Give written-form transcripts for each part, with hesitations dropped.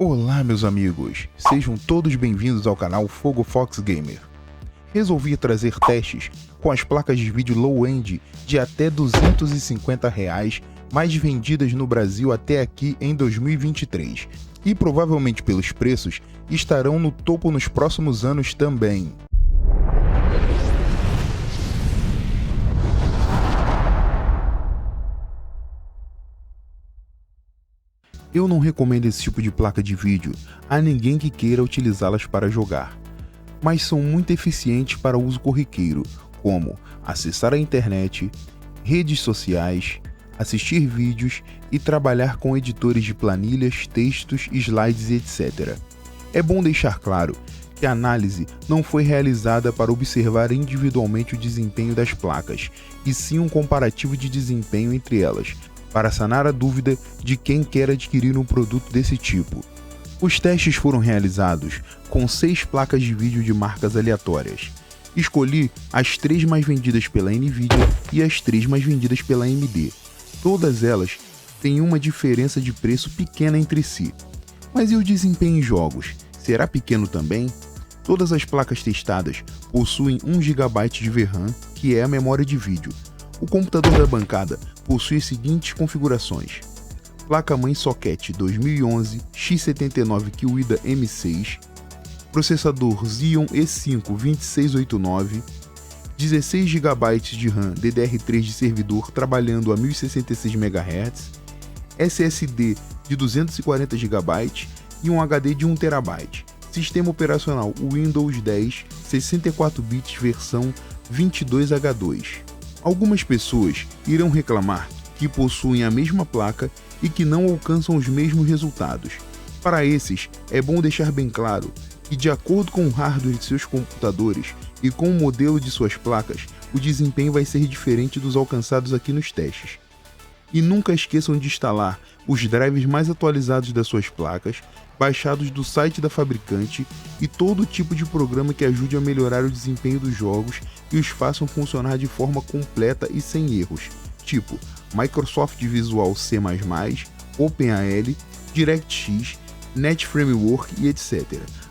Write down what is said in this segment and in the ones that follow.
Olá meus amigos, sejam todos bem-vindos ao canal Fogo Fox Gamer. Resolvi trazer testes com as placas de vídeo low-end de até R$250 mais vendidas no Brasil até aqui em 2023 e provavelmente pelos preços estarão no topo nos próximos anos também. Eu não recomendo esse tipo de placa de vídeo a ninguém que queira utilizá-las para jogar, mas são muito eficientes para uso corriqueiro, como acessar a internet, redes sociais, assistir vídeos e trabalhar com editores de planilhas, textos, slides, etc. É bom deixar claro que a análise não foi realizada para observar individualmente o desempenho das placas, e sim um comparativo de desempenho entre elas, para sanar a dúvida de quem quer adquirir um produto desse tipo. Os testes foram realizados com 6 placas de vídeo de marcas aleatórias. Escolhi as 3 mais vendidas pela Nvidia e as 3 mais vendidas pela AMD. Todas elas têm uma diferença de preço pequena entre si. Mas e o desempenho em jogos? Será pequeno também? Todas as placas testadas possuem 1 GB de VRAM, que é a memória de vídeo. O computador da bancada possui as seguintes configurações: placa-mãe socket 2011 X79 QIDA M6, processador Xeon E5 2689, 16 GB de RAM DDR3 de servidor trabalhando a 1066 MHz, SSD de 240 GB e um HD de 1 TB. Sistema operacional Windows 10 64 bits versão 22H2. Algumas pessoas irão reclamar que possuem a mesma placa e que não alcançam os mesmos resultados. Para esses, é bom deixar bem claro que, de acordo com o hardware de seus computadores e com o modelo de suas placas, o desempenho vai ser diferente dos alcançados aqui nos testes. E nunca esqueçam de instalar os drivers mais atualizados das suas placas, baixados do site da fabricante, e todo tipo de programa que ajude a melhorar o desempenho dos jogos e os façam funcionar de forma completa e sem erros, tipo Microsoft Visual C++, OpenAL, DirectX, Net Framework e etc.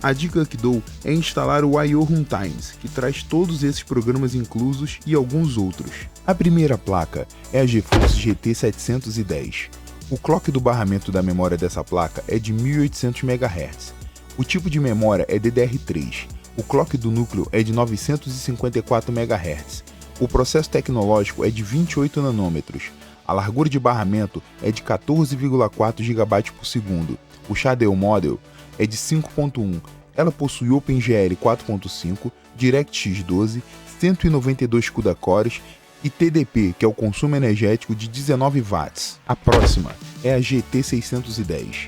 A dica que dou é instalar o I/O Runtimes, que traz todos esses programas inclusos e alguns outros. A primeira placa é a GeForce GT 710. O clock do barramento da memória dessa placa é de 1800 MHz. O tipo de memória é DDR3. O clock do núcleo é de 954 MHz. O processo tecnológico é de 28 nanômetros. A largura de barramento é de 14,4 GB por segundo. O Shader Model é de 5.1. Ela possui OpenGL 4.5, DirectX 12, 192 CUDA cores e TDP, que é o consumo energético de 19 watts. A próxima é a GT 610.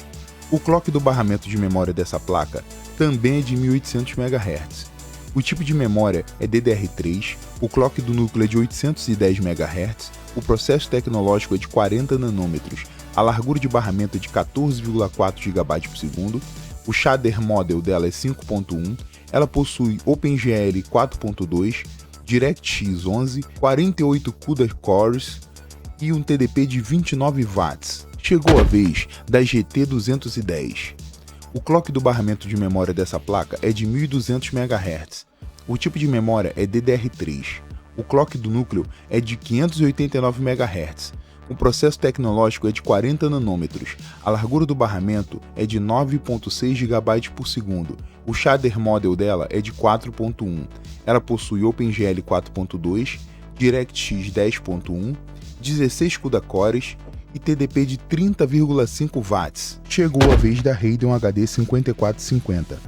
O clock do barramento de memória dessa placa também é de 1800 MHz. O tipo de memória é DDR3, o clock do núcleo é de 810 MHz, o processo tecnológico é de 40 nanômetros, a largura de barramento é de 14,4 GB por segundo, o shader model dela é 5.1, ela possui OpenGL 4.2, DirectX 11, 48 CUDA cores e um TDP de 29 watts. Chegou a vez da GT 210. O clock do barramento de memória dessa placa é de 1200 MHz. O tipo de memória é DDR3. O clock do núcleo é de 589 MHz. O processo tecnológico é de 40 nanômetros. A largura do barramento é de 9,6 GB por segundo. O shader model dela é de 4.1. Ela possui OpenGL 4.2, DirectX 10.1, 16 CUDA cores e TDP de 30,5 watts. Chegou a vez da Radeon HD 5450.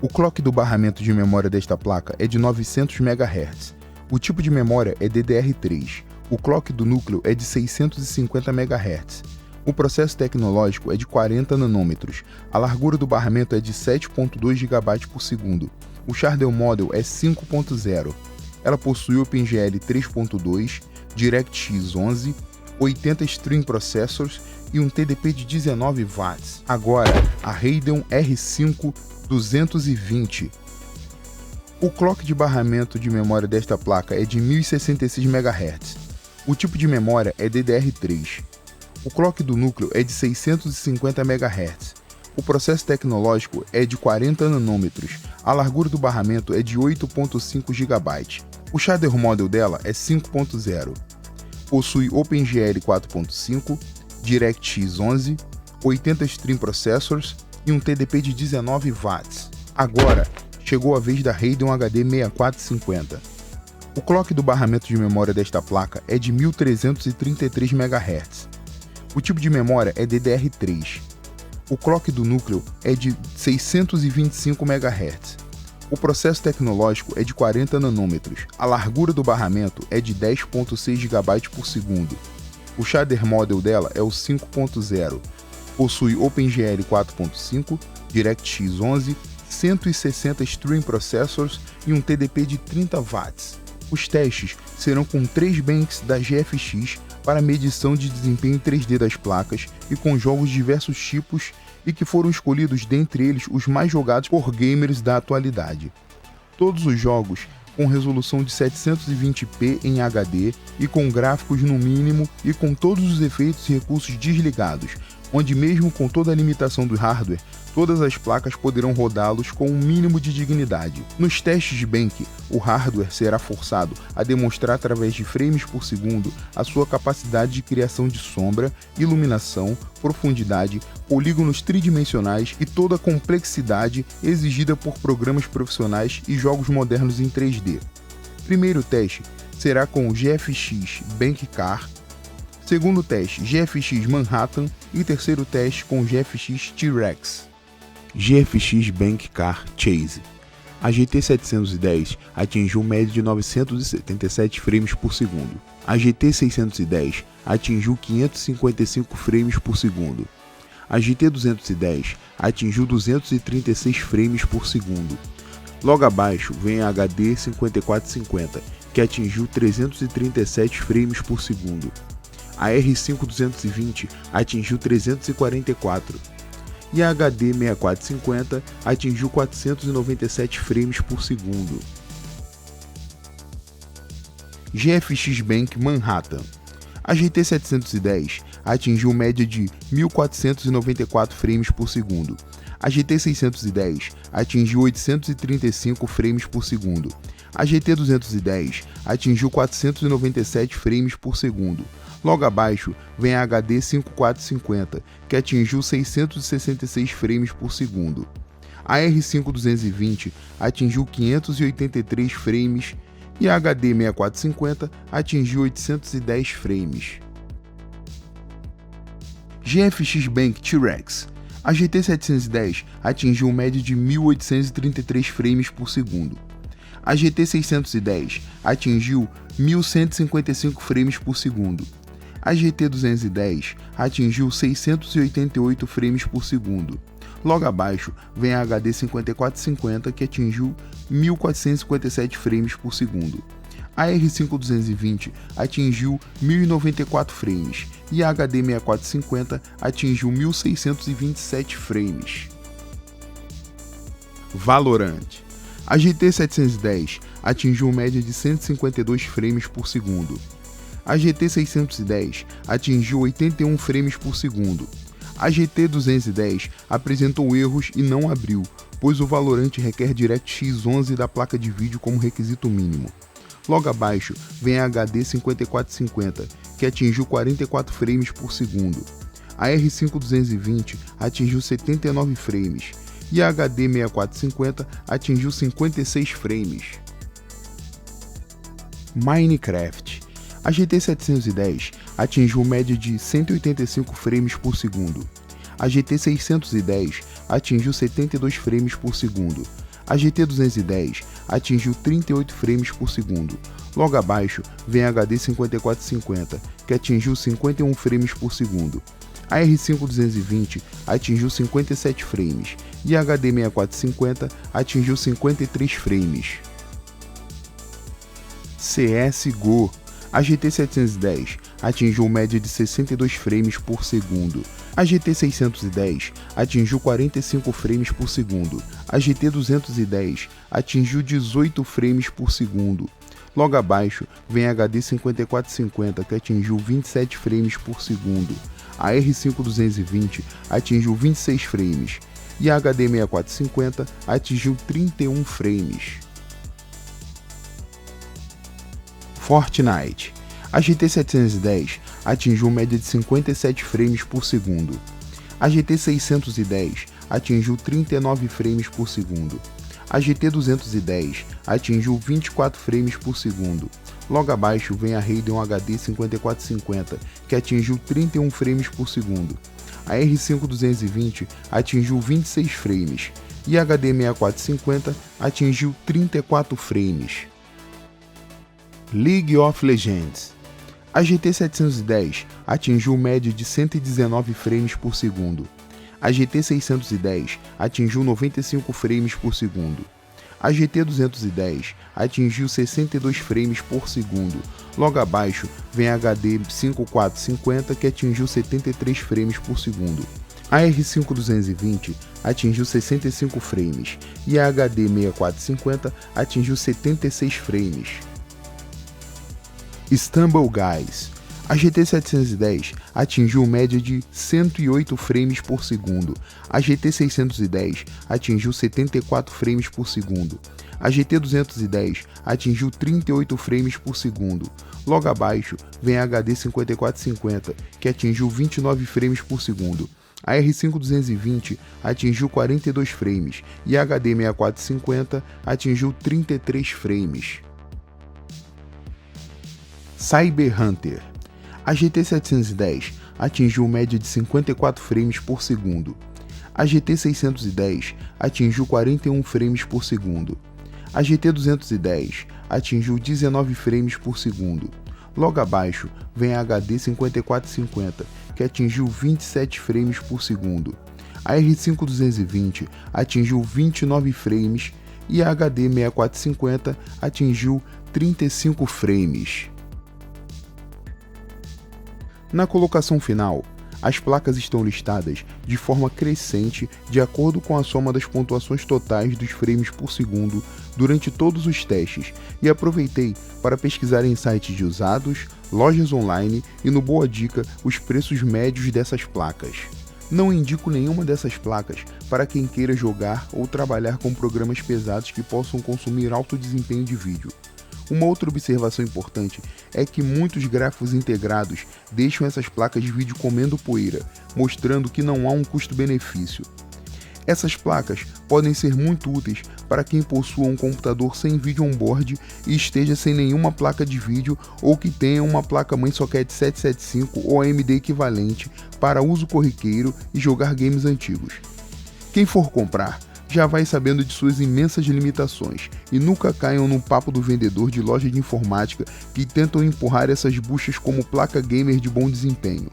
O clock do barramento de memória desta placa é de 900 MHz. O tipo de memória é DDR3. O clock do núcleo é de 650 MHz. O processo tecnológico é de 40 nanômetros. A largura do barramento é de 7,2 GB por segundo. O Shader Model é 5.0. Ela possui OpenGL 3.2, DirectX 11, 80 Stream Processors e um TDP de 19 watts. Agora, a Radeon R5 220. O clock de barramento de memória desta placa é de 1066 MHz. O tipo de memória é DDR3. O clock do núcleo é de 650 MHz. O processo tecnológico é de 40 nanômetros, a largura do barramento é de 8.5 GB. O shader model dela é 5.0. Possui OpenGL 4.5, DirectX 11, 80 Stream Processors e um TDP de 19 watts. Agora, chegou a vez da Radeon HD 6450. O clock do barramento de memória desta placa é de 1333 MHz. O tipo de memória é DDR3. O clock do núcleo é de 625 MHz. O processo tecnológico é de 40 nanômetros. A largura do barramento é de 10.6 GB por segundo. O shader model dela é o 5.0. Possui OpenGL 4.5, DirectX 11, 160 Stream Processors e um TDP de 30 watts. Os testes serão com 3 banks da GFX para medição de desempenho 3D das placas e com jogos de diversos tipos e que foram escolhidos dentre eles os mais jogados por gamers da atualidade. Todos os jogos com resolução de 720p em HD e com gráficos no mínimo e com todos os efeitos e recursos desligados, onde mesmo com toda a limitação do hardware, todas as placas poderão rodá-los com um mínimo de dignidade. Nos testes de bench, o hardware será forçado a demonstrar através de frames por segundo a sua capacidade de criação de sombra, iluminação, profundidade, polígonos tridimensionais e toda a complexidade exigida por programas profissionais e jogos modernos em 3D. Primeiro teste será com o GFX Bench Car, segundo teste GFX Manhattan e terceiro teste com o GFX T-Rex. GFX Bench Car Chase. A GT 710 atingiu média de 977 frames por segundo. A GT 610 atingiu 555 frames por segundo. A GT 210 atingiu 236 frames por segundo. Logo abaixo vem a HD 5450, que atingiu 337 frames por segundo. A R5 220 atingiu 344 e a HD 6450 atingiu 497 frames por segundo. GFX Bench Manhattan. A GT 710 atingiu média de 1494 frames por segundo. A GT 610 atingiu 835 frames por segundo. A GT 210 atingiu 497 frames por segundo. Logo abaixo vem a HD 5450, que atingiu 666 frames por segundo. A R5 220 atingiu 583 frames e a HD 6450 atingiu 810 frames. GFX Bench T-Rex. A GT 710 atingiu média de 1833 frames por segundo. A GT 610 atingiu 1155 frames por segundo. A GT 210 atingiu 688 frames por segundo. Logo abaixo vem a HD 5450, que atingiu 1457 frames por segundo. A R5 220 atingiu 1094 frames e a HD 6450 atingiu 1627 frames. Valorant. A GT 710 atingiu média de 152 frames por segundo. A GT 610 atingiu 81 frames por segundo. A GT 210 apresentou erros e não abriu, pois o Valorant requer DirectX 11 da placa de vídeo como requisito mínimo. Logo abaixo vem a HD 5450, que atingiu 44 frames por segundo. A R5 220 atingiu 79 frames e a HD 6450 atingiu 56 frames. Minecraft. A GT 710 atingiu média de 185 frames por segundo. A GT 610 atingiu 72 frames por segundo. A GT 210 atingiu 38 frames por segundo. Logo abaixo vem a HD 5450, que atingiu 51 frames por segundo. A R5 220 atingiu 57 frames e a HD 6450 atingiu 53 frames. CSGO. A GT 710 atingiu média de 62 frames por segundo. A GT 610 atingiu 45 frames por segundo. A GT 210 atingiu 18 frames por segundo. Logo abaixo vem a HD 5450, que atingiu 27 frames por segundo. A R5 atingiu 26 frames e a HD 6450 atingiu 31 frames. Fortnite. A GT 710 atingiu média de 57 frames por segundo. A GT 610 atingiu 39 frames por segundo. A GT 210 atingiu 24 frames por segundo. Logo abaixo vem a Radeon HD 5450, que atingiu 31 frames por segundo. A R5 atingiu 26 frames e a HD 6450 atingiu 34 frames. League of Legends. A GT 710 atingiu média de 119 frames por segundo. A GT 610 atingiu 95 frames por segundo. A GT 210 atingiu 62 frames por segundo. Logo abaixo vem a HD 5450, que atingiu 73 frames por segundo. A R5 atingiu 65 frames e a HD 6450 atingiu 76 frames. Stumble Guys. A GT 710 atingiu média de 108 frames por segundo. A GT 610 atingiu 74 frames por segundo. A GT 210 atingiu 38 frames por segundo. Logo abaixo vem a HD 5450, que atingiu 29 frames por segundo. A R5 atingiu 42 frames e a HD 6450 atingiu 33 frames. Cyber Hunter. A GT 710 atingiu média de 54 frames por segundo. A GT 610 atingiu 41 frames por segundo. A GT 210 atingiu 19 frames por segundo. Logo abaixo vem a HD 5450, que atingiu 27 frames por segundo. A R5 atingiu 29 frames e a HD 6450 atingiu 35 frames. Na colocação final, as placas estão listadas de forma crescente de acordo com a soma das pontuações totais dos frames por segundo durante todos os testes e aproveitei para pesquisar em sites de usados, lojas online e no Boa Dica os preços médios dessas placas. Não indico nenhuma dessas placas para quem queira jogar ou trabalhar com programas pesados que possam consumir alto desempenho de vídeo. Uma outra observação importante é que muitos gráficos integrados deixam essas placas de vídeo comendo poeira, mostrando que não há um custo-benefício. Essas placas podem ser muito úteis para quem possua um computador sem vídeo on-board e esteja sem nenhuma placa de vídeo ou que tenha uma placa-mãe socket 775 ou AMD equivalente para uso corriqueiro e jogar games antigos. Quem for comprar, já vai sabendo de suas imensas limitações e nunca caiam no papo do vendedor de loja de informática que tentam empurrar essas buchas como placa gamer de bom desempenho.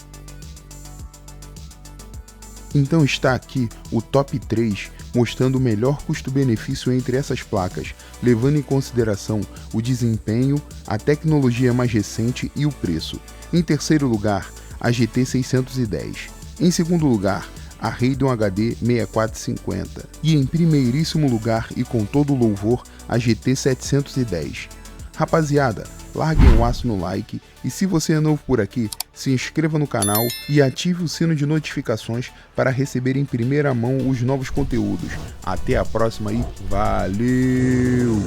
Então está aqui o top 3 mostrando o melhor custo-benefício entre essas placas, levando em consideração o desempenho, a tecnologia mais recente e o preço. Em terceiro lugar, a GT 610. Em segundo lugar, a Radeon HD 6450 e em primeiríssimo lugar e com todo o louvor a GT 710. Rapaziada, larguem o aço no like e se você é novo por aqui, se inscreva no canal e ative o sino de notificações para receber em primeira mão os novos conteúdos. Até a próxima e valeu!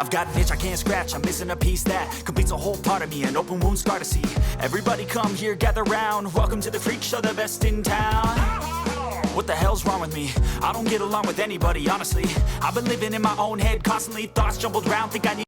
I've got an itch I can't scratch, I'm missing a piece that completes a whole part of me, an open wound scar to see. Everybody come here, gather round, welcome to the freak show, the best in town. What the hell's wrong with me? I don't get along with anybody, honestly. I've been living in my own head constantly, thoughts jumbled round, think I need